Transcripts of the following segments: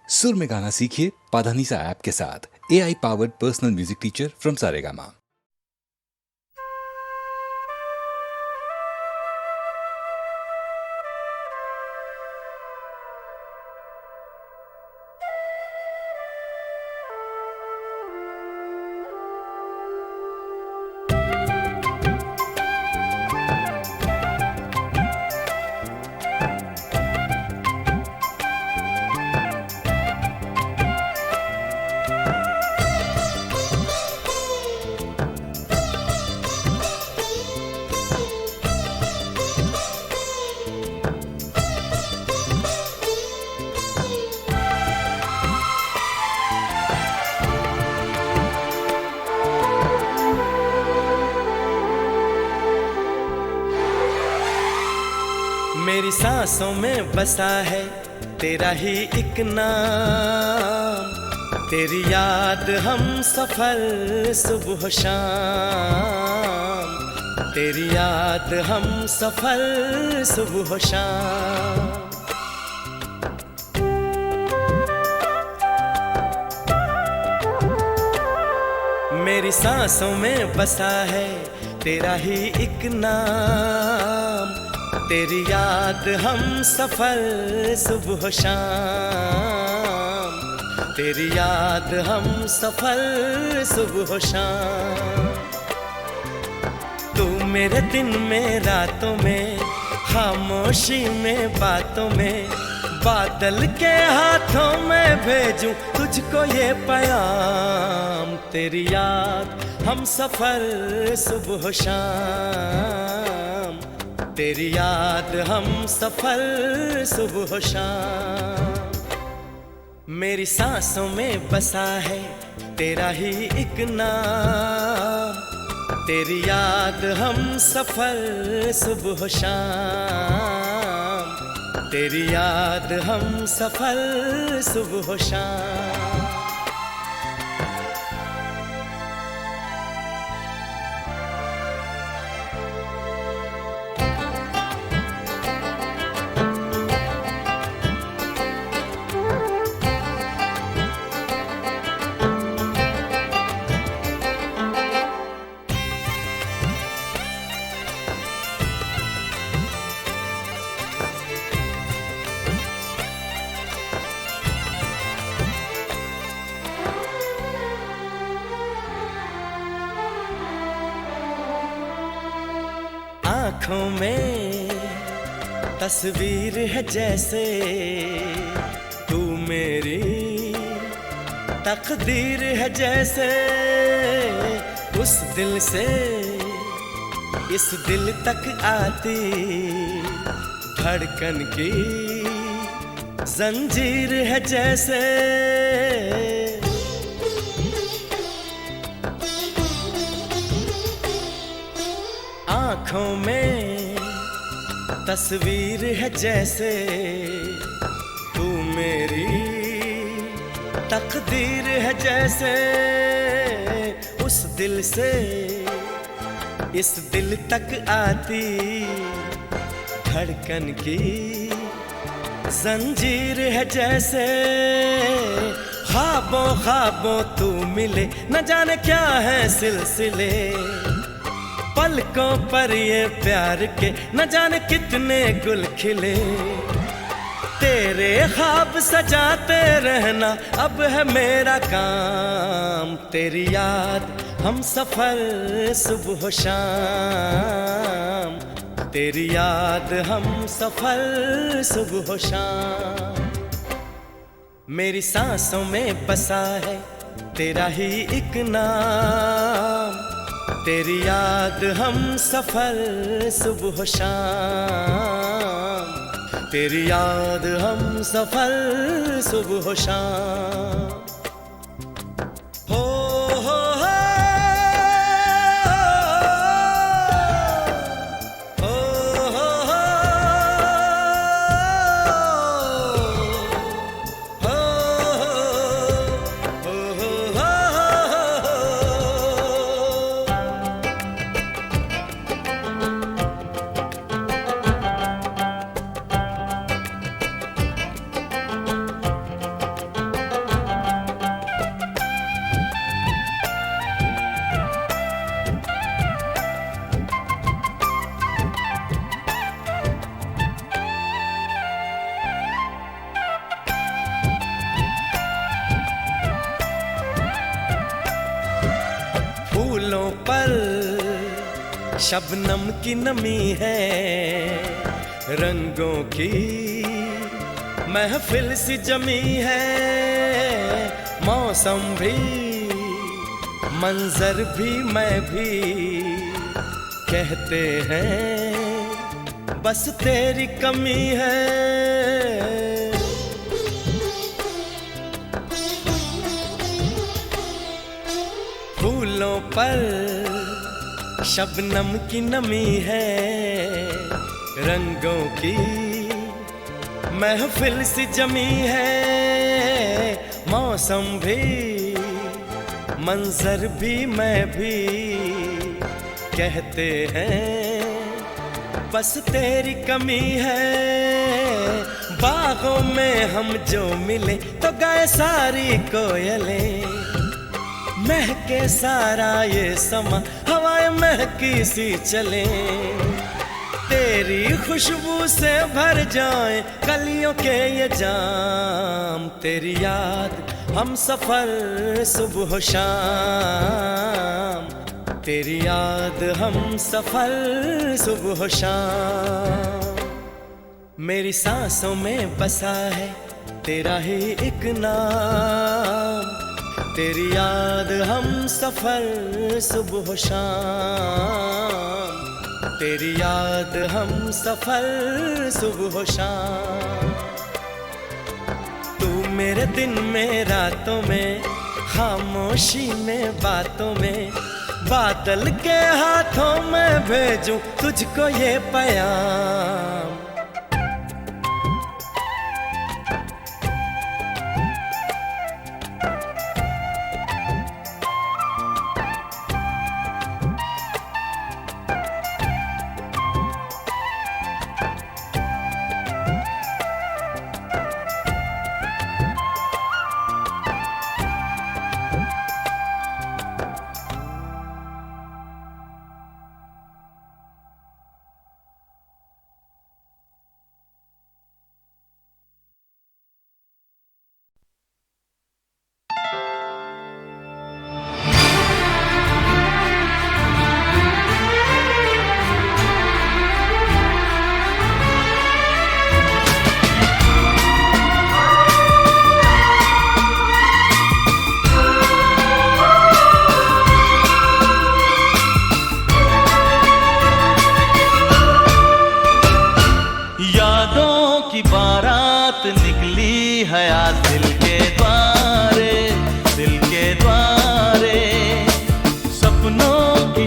सुर में गाना सीखिए पाधानीसा ऐप के साथ। AI powered personal music teacher from Saregama. मेरी सांसों में बसा है तेरा ही एक नाम, तेरी याद हम सफर सुबह शाम, तेरी याद हम सफर सुबह शाम। मेरी सांसों में बसा है तेरा ही एक नाम, तेरी याद हम सफर सुबह शाम, तेरी याद हम सफर सुबह शाम। तू मेरे दिन में रातों में, खामोशी में बातों में, बादल के हाथों में भेजूं तुझको ये पैगाम, तेरी याद हम सफर सुबह शाम, तेरी याद हम सफर सुबह शाम। मेरी सांसों में बसा है तेरा ही एक नाम, तेरी याद हम सफर सुबह शाम, तेरी याद हम सफर सुबह शाम। आँखों में तस्वीर है जैसे तू मेरी तकदीर है जैसे, उस दिल से इस दिल तक आती धड़कन की जंजीर है जैसे। आँखों में तस्वीर है जैसे तू मेरी तकदीर है जैसे, उस दिल से इस दिल तक आती धड़कन की जंजीर है जैसे। ख्वाबों ख्वाबों तू मिले न जाने क्या है सिलसिले, पलकों पर ये प्यार के न जाने कितने गुल खिले, तेरे ख्वाब सजाते रहना अब है मेरा काम, तेरी याद हम सफर सुबह शाम, तेरी याद हम सफर सुबह शाम। मेरी सांसों में बसा है तेरा ही एक नाम, तेरी याद हम सफर सुबह शाम, तेरी याद हम सफर सुबह शाम। हो हो हो पर शबनम की नमी है, रंगों की महफिल सी जमी है। मौसम भी मंजर भी मैं भी कहते हैं बस तेरी कमी है। फूलों पर शबनम की नमी है, रंगों की महफिल सी जमी है। मौसम भी मंजर भी मैं भी कहते हैं बस तेरी कमी है। बागों में हम जो मिले तो गाए सारी कोयलें, महके सारा ये समा हवाएं महकी सी चले। तेरी खुशबू से भर जाए कलियों के ये जाम, तेरी याद हम सफर सुबह शाम, तेरी याद हम सफर सुबह शाम। मेरी सांसों में बसा है तेरा ही एक नाम, तेरी याद हम सफर सुबह शाम, तेरी याद हम सफर सुबह शाम। तू मेरे दिन में रातों में, खामोशी में बातों में, बादल के हाथों में भेजूं तुझको ये पैगाम।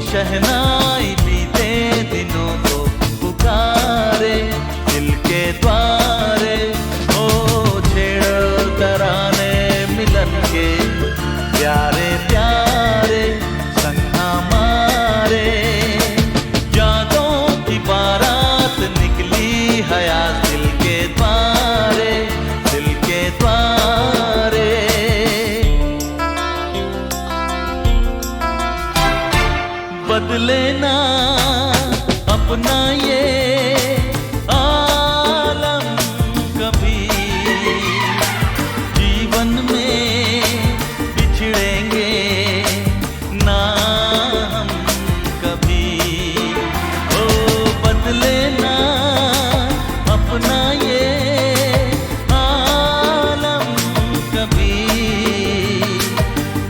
शहनाई बीते दिनों को पुकारे दिल के द्वारे। ओ छेड़ तराने मिलन के प्यारे प्यारे संग हमारे। यादों की बारात निकली हयात दिल के द्वारे, दिल के द्वारे। बदले ना अपना ये आलम कभी, जीवन में बिछड़ेंगे ना हम कभी। ओ बदले ना अपना ये आलम कभी,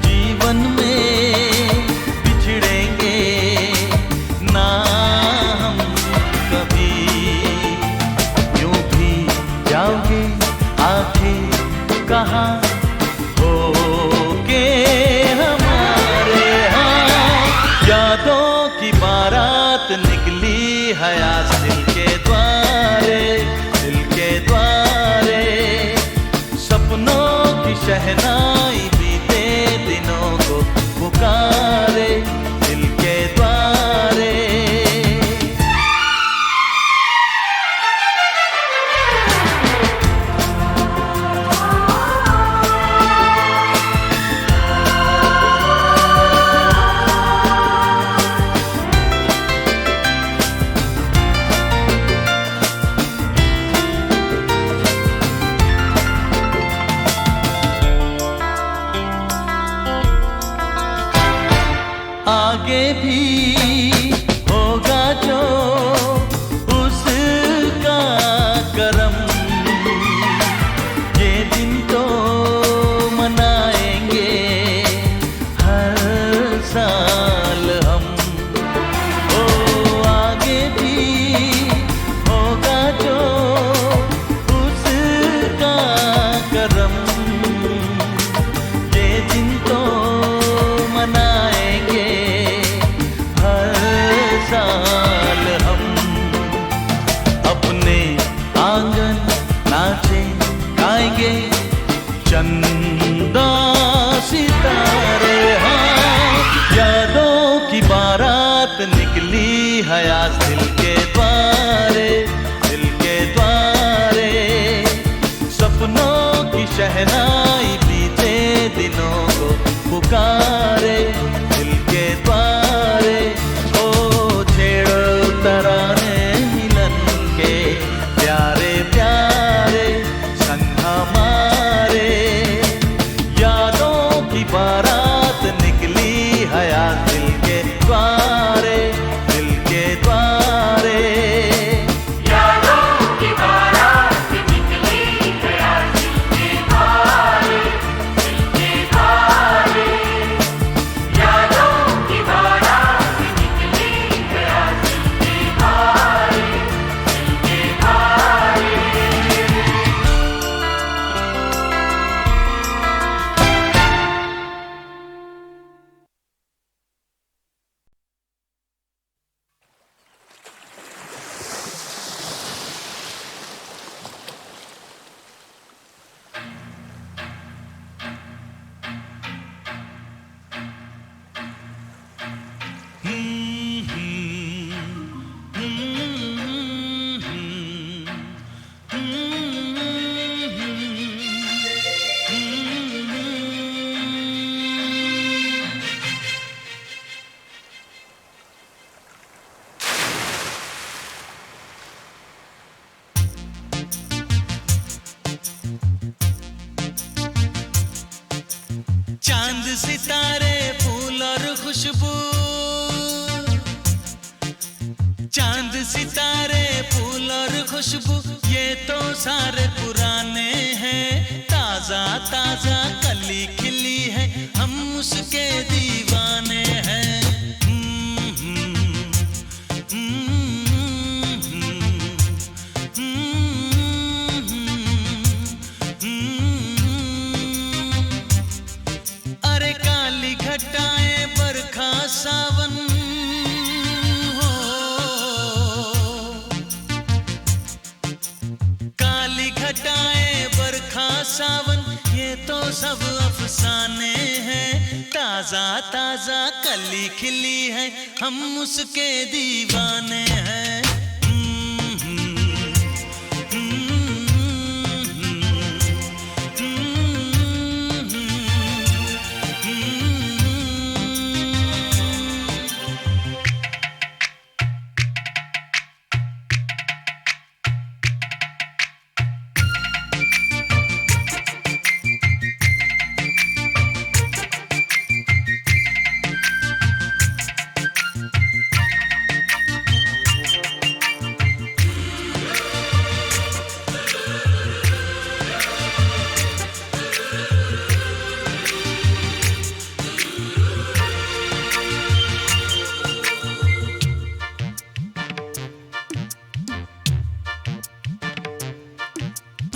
जीवन में कहाँ हो के हमारे। हाँ यादों की बारात निकली हयात दिल के द्वारे, दिल के द्वारे। सपनों की शहनाई बीते दिनों को पुकारे दिल के द्वारे। आगे भी होगा जो उसका करम, ये दिन तो मनाएंगे हर साल हम। ओ आगे भी होगा जो उसका करम, ये दिन तो मनाएंगे हर साल हम। अपने आंगन नाचे गाएंगे चंदा सितारे, हाँ यादों की बारात निकली है आज दिल के द्वारे, दिल के द्वारे। सपनों की शहनाई बीते दिनों को पुकारे दिल के द्वारे। ओ छेड़ो तराने मिलन के प्यारे प्यारे संग हमारे, यादों की बारात निकली है आज दिल के द्वारे, दिल के द्वारे। यादों की बारात निकली है आज दिल के द्वारे, दिल के द्वारे। यादों की बारात निकली है आज दिल के द्वारे, दिल के द्वारे। चांद सितारे फूल और खुशबू, चांद सितारे फूल और खुशबू, ये तो सारे पुराने हैं। ताजा ताजा कली खिली है, हम उसके दीवाने हैं। अरे काली घटाएं बरखा सावन हो, काली घटाएं बरखा सावन, ये तो सब अफसाने हैं। ताजा ताजा कली खिली है, हम उसके दीवाने हैं।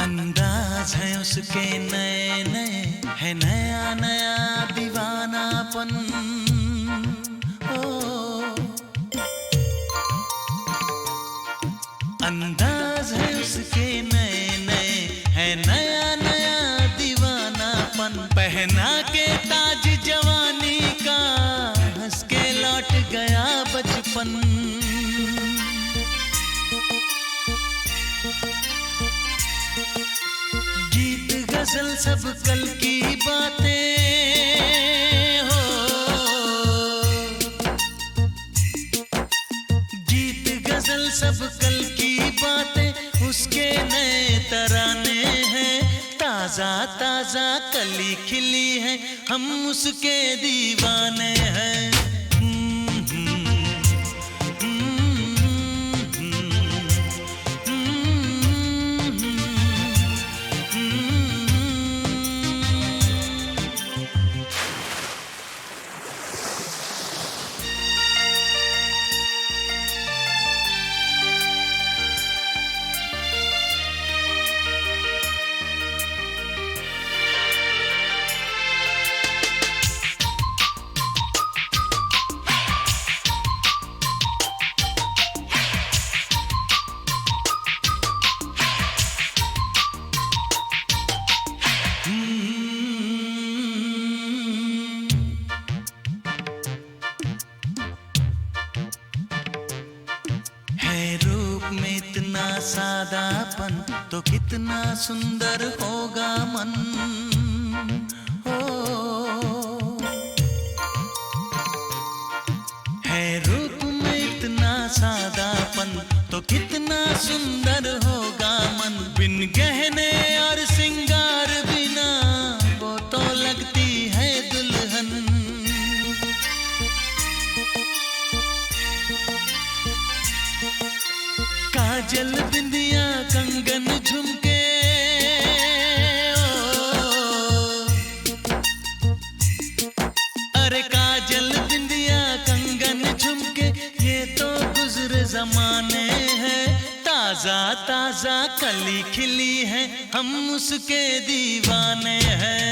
अंदाज है उसके नए नए, है नया नया दीवानापन। ओ अंदाज है उसके नए नए, है नया नया दीवानापन। पहना के ताज जवानी का, हंस के लौट गया बचपन। गीत गजल सब कल की बातें हो, गीत गजल सब कल की बातें, उसके नए तराने हैं। ताजा ताजा कली खिली है, हम उसके दीवाने हैं। सादापन तो कितना सुंदर होगा मन। ओ है रूप में इतना सादापन तो कितना सुंदर होगा मन। बिन गहने और सिंगार बिना वो तो लगती है दुल्हन। काजल बिंदिया कंगन झुमके, अरे काजल बिंदिया कंगन झुमके ये तो गुजरे जमाने हैं। ताजा ताजा कली खिली है हम उसके दीवाने हैं।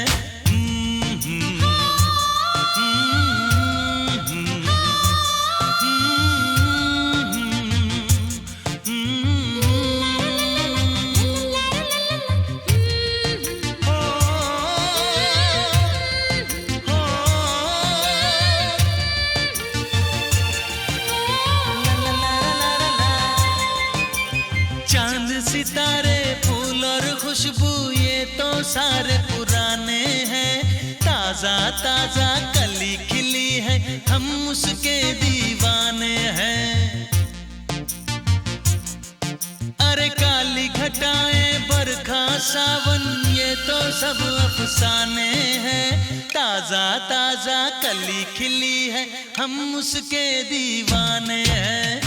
चांद सितारे फूल और खुशबू ये तो सारे पुराने हैं। ताजा ताजा कली खिली है हम उसके दीवाने हैं। अरे काली घटाएं बरखा सावन ये तो सब अफसाने हैं। ताजा ताजा कली खिली है हम उसके दीवाने हैं।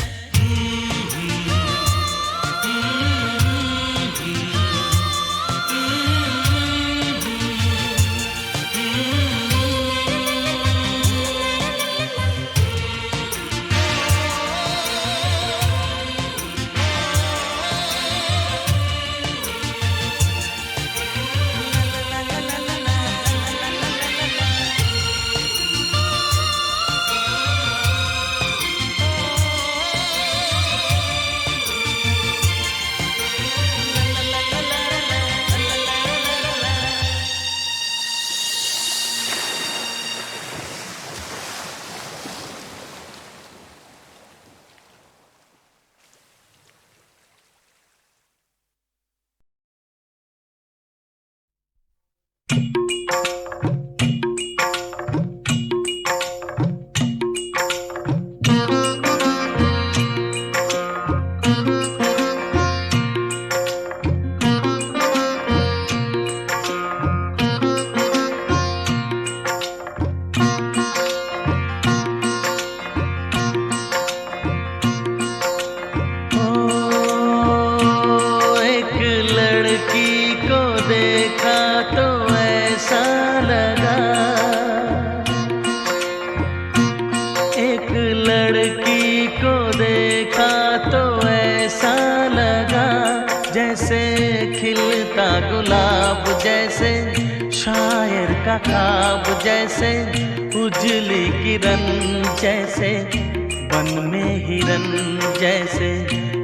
लड़की को देखा तो ऐसा लगा जैसे खिलता गुलाब, जैसे शायर का ख्वाब, जैसे उजली किरण, जैसे बन में हिरन, जैसे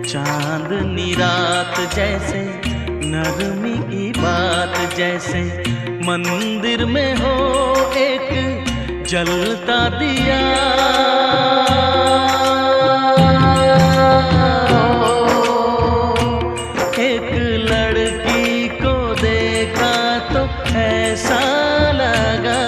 चांदनी रात, जैसे नरमी की बात, जैसे मंदिर में हो एक जलता दिया। एक लड़की को देखा तो ऐसा लगा।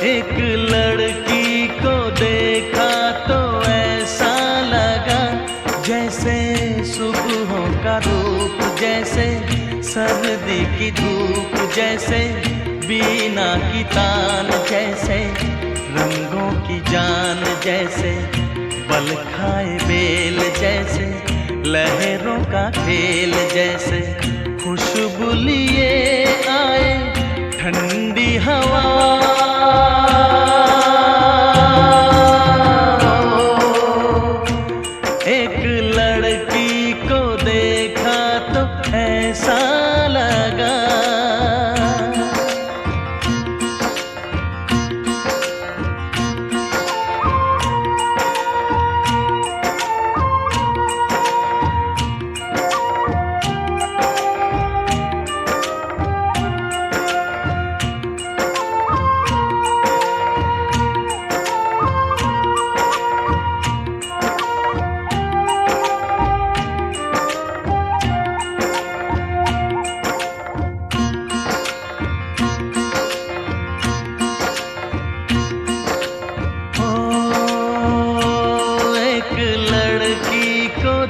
एक लड़की को देखा तो ऐसा लगा जैसे सुबहों का रूप, जैसे सर्दी की धूप, जैसे बीना की तान, जैसे रंगों की जान, जैसे पल खाए बेल जैसे, लहरों का खेल जैसे, खुशबू लिए आए ठंडी हवा। एक लड़की को देखा तो ऐसा लगा,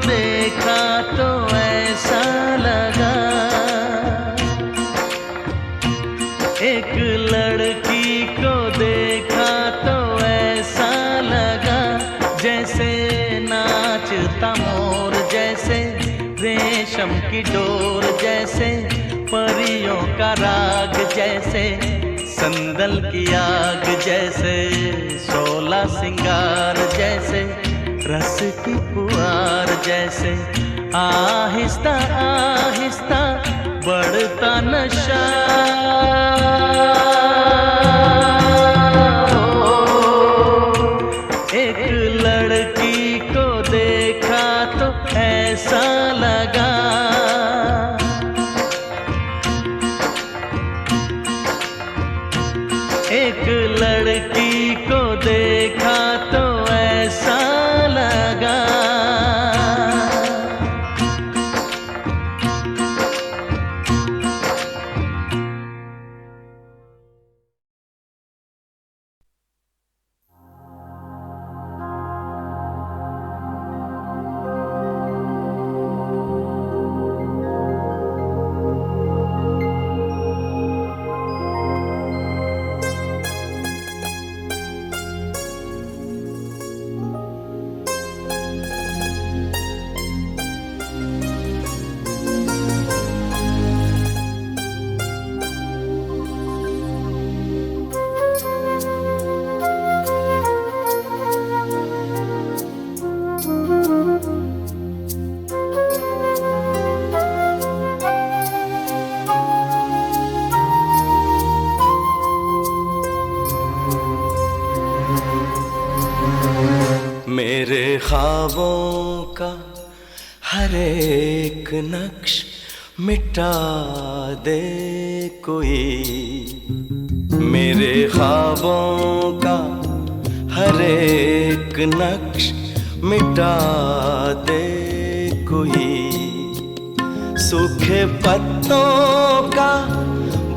देखा तो ऐसा लगा, एक लड़की को देखा तो ऐसा लगा, जैसे नाचता मोर जैसे, रेशम की डोर जैसे, परियों का राग जैसे, संदल की आग जैसे, 16 सिंगार जैसे, रस की पुआर जैसे, आहिस्ता आहिस्ता बढ़ता नशा। एक लड़की को देखा तो ऐसा लगा, एक लड़की को देखा तो ऐसा लगा। मेरे ख्वाबों का हर एक नक्श मिटा दे कोई, मेरे ख्वाबों का हर एक नक्श मिटा दे कोई, सूखे पत्तों का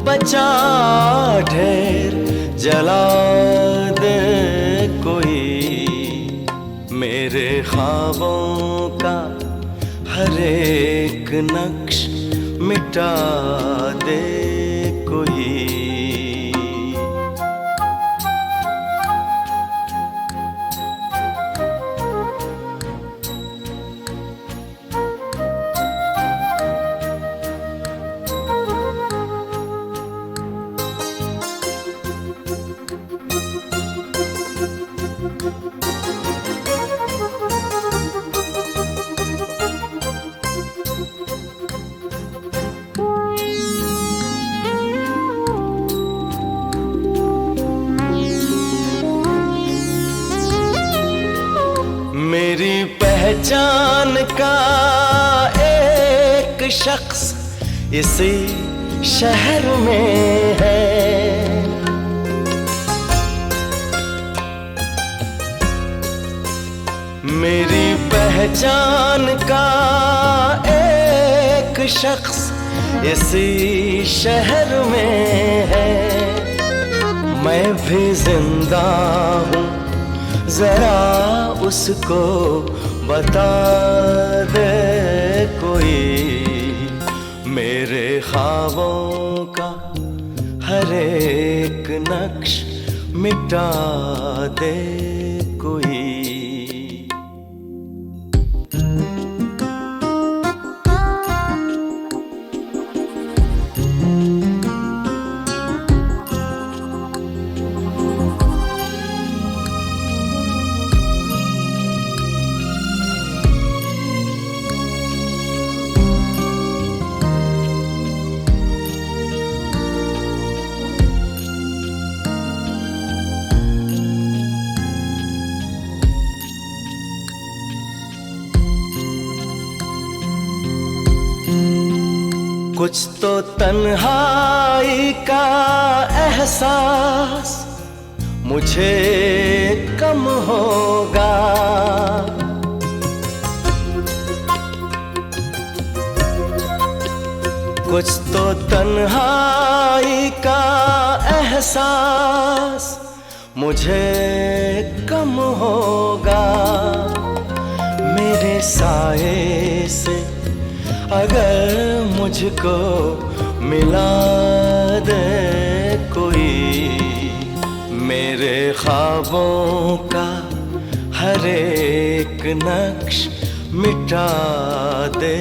बचा ढेर जला दे कोई, मेरे ख्वाबों का हर एक नक्श मिटा दे कोई। मेरी पहचान का एक शख्स इसी शहर में है, मेरी पहचान का एक शख्स इसी शहर में है, मैं भी जिंदा हूँ जरा उसको बता दे कोई, मेरे ख्वाबों का हर एक नक्श मिटा दे कोई। कुछ तो तन्हाई का एहसास मुझे कम होगा। कुछ तो तन्हाई का एहसास मुझे कम होगा। मेरे साए से अगर मुझको मिला दे कोई, मेरे ख्वाबों का हर एक नक्श मिटा दे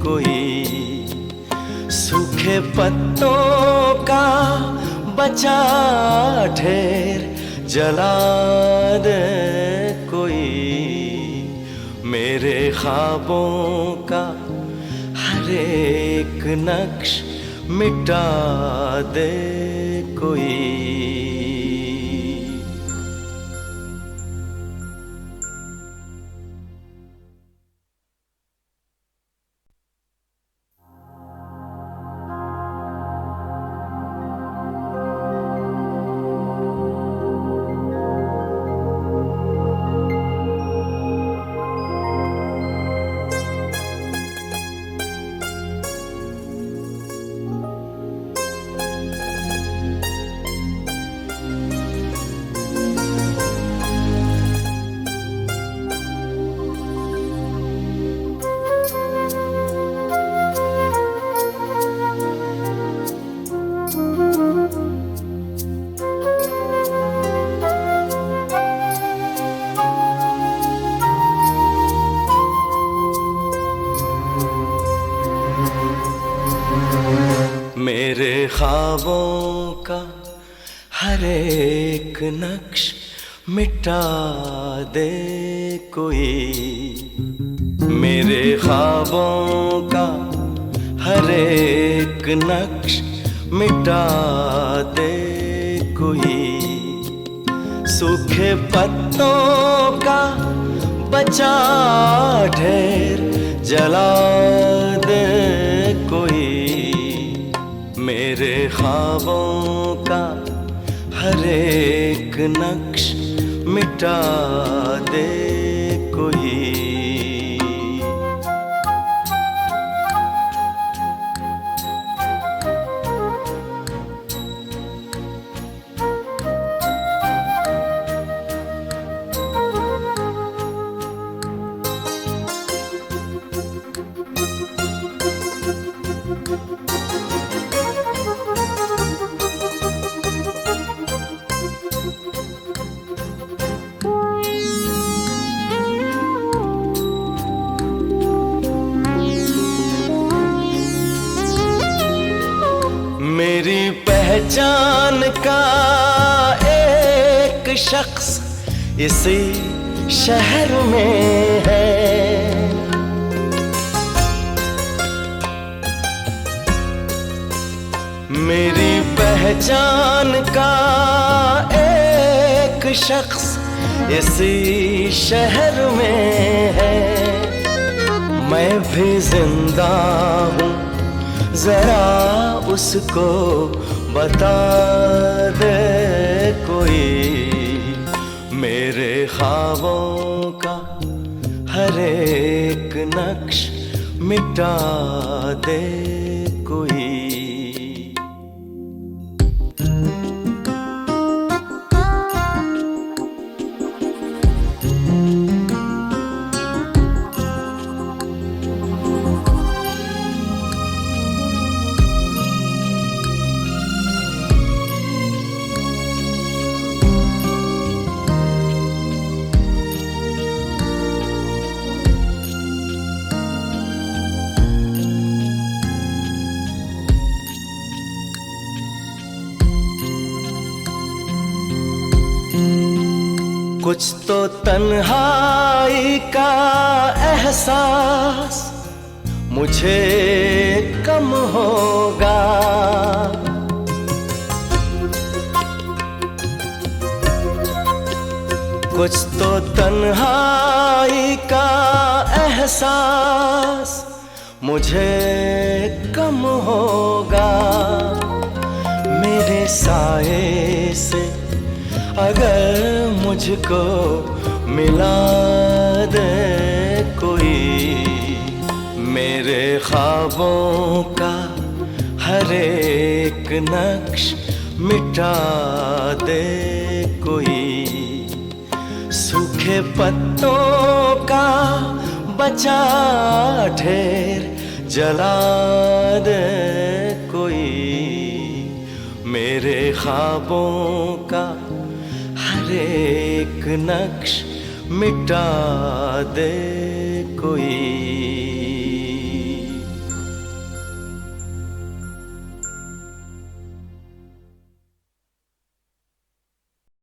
कोई, सूखे पत्तों का बचा ढेर जला दे कोई, मेरे ख्वाबों का हर एक नक्श मिटा दे कोई। मेरे ख्वाबों का हर एक नक्श मिटा दे कोई, मेरे ख्वाबों का हर एक नक्श मिटा दे कोई, सूखे पत्तों का बचा ढेर जला दे कोई, मेरे ख्वाबों का हर एक नक्श मिटा दे कोई। मेरी पहचान का एक शख्स इसी शहर में है, मेरी पहचान का एक शख्स इसी शहर में है। मैं भी जिंदा हूँ, जरा उसको बता दे कोई, मेरे ख्वाबों का हर एक नक्श मिटा दे कोई। कुछ तो तन्हाई का एहसास मुझे कम होगा। कुछ तो तन्हाई का एहसास मुझे कम होगा मेरे साए से अगर मुझको मिला दे कोई, मेरे ख्वाबों का हर एक नक्श मिटा दे कोई, सूखे पत्तों का बचा ढेर जला दे कोई, मेरे ख्वाबों का हर एक नक्श मिटा दे कोई।